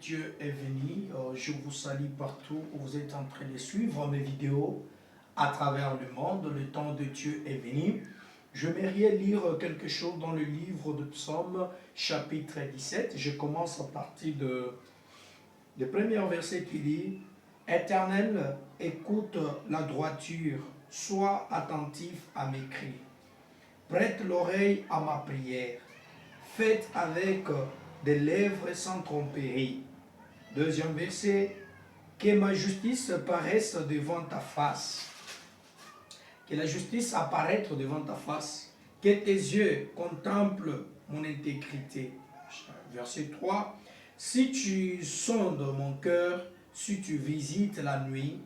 Dieu est béni. Je vous salue partout où vous êtes en train de suivre mes vidéos à travers le monde. Le temps de Dieu est béni. Je vais lire quelque chose dans le livre de Psaume, chapitre 17. Je commence à partir du premier verset qui dit « Éternel, écoute la droiture, sois attentif à mes cris. Prête l'oreille à ma prière. Faites avec des lèvres sans tromperie. » Deuxième verset, « Que ma justice paraisse devant ta face. » Que la justice apparaisse devant ta face. Que tes yeux contemplent mon intégrité. Verset 3, « Si tu sondes mon cœur, si tu visites la nuit,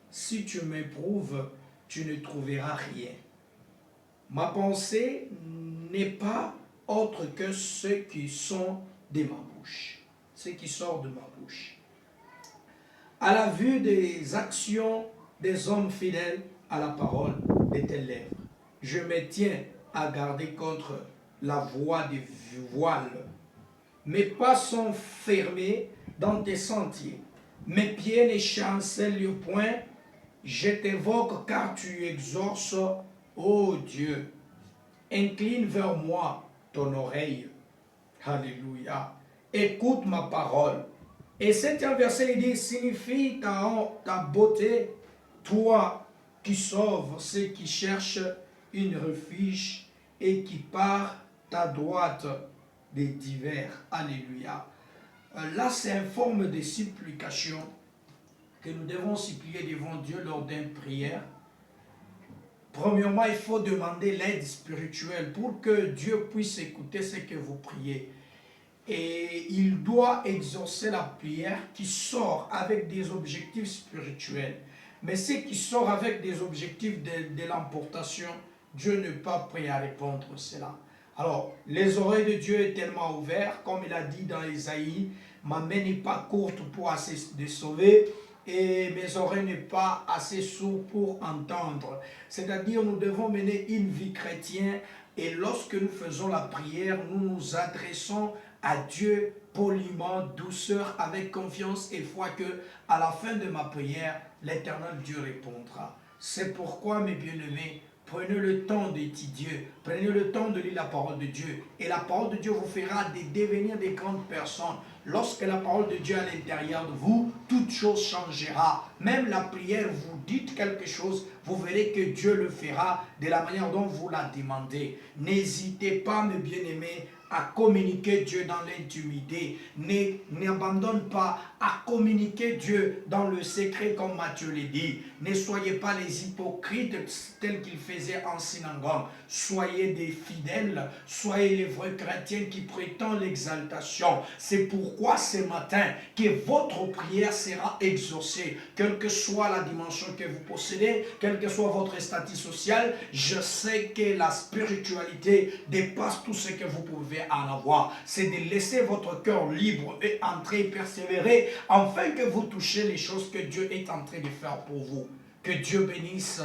si tu m'éprouves, tu ne trouveras rien. Ma pensée n'est pas autre que ceux qui sont de ma bouche, ce qui sort de ma bouche. À la vue des actions des hommes fidèles à la parole de tes lèvres, je me tiens à garder contre la voie des voiles. Mes pas sont fermés dans tes sentiers, mes pieds ne chancellent point. Je t'évoque car tu exauces, ô Dieu. Incline vers moi ton oreille. Alléluia. Écoute ma parole. Et septième verset, il dit, signifie ta beauté, toi qui sauves ceux qui cherchent une refuge et qui par ta droite des divers. Alléluia. Là, c'est une forme de supplication que nous devons supplier devant Dieu lors d'une prière. Premièrement, il faut demander l'aide spirituelle pour que Dieu puisse écouter ce que vous priez. Et il doit exaucer la prière qui sort avec des objectifs spirituels. Mais ce qui sort avec des objectifs de l'emportation, Dieu n'est pas prêt à répondre à cela. Alors, les oreilles de Dieu sont tellement ouvertes, comme il a dit dans Isaïe, ma main n'est pas courte pour assez de sauver, et mes oreilles n'est pas assez sourdes pour entendre. C'est-à-dire, nous devons mener une vie chrétienne, et lorsque nous faisons la prière, nous nous adressons à Dieu poliment, douceur, avec confiance et foi que à la fin de ma prière, l'Éternel Dieu répondra. C'est pourquoi, mes bien-aimés, prenez le temps d'étudier, prenez le temps de lire la parole de Dieu. Et la parole de Dieu vous fera devenir des grandes personnes. Lorsque la parole de Dieu est à l'intérieur de vous, toute chose changera. Même la prière, vous dites quelque chose, vous verrez que Dieu le fera de la manière dont vous la demandez. N'hésitez pas, mes bien-aimés, à communiquer Dieu dans l'intimité. N'abandonne pas à communiquer Dieu dans le secret comme Matthieu l'a dit. Ne soyez pas les hypocrites tels qu'ils faisaient en synagogue. Soyez des fidèles, soyez les vrais chrétiens qui prétendent l'exaltation. C'est pourquoi ce matin que votre prière sera exaucée. Quelle que soit la dimension que vous possédez, quel que soit votre statut social, je sais que la spiritualité dépasse tout ce que vous pouvez en avoir. C'est de laisser votre cœur libre et entrer et persévérer afin que vous touchiez les choses que Dieu est en train de faire pour vous. Que Dieu bénisse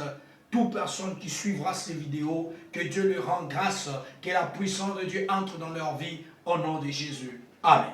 toute personne qui suivra ces vidéos, que Dieu leur rende grâce, que la puissance de Dieu entre dans leur vie au nom de Jésus. Amen.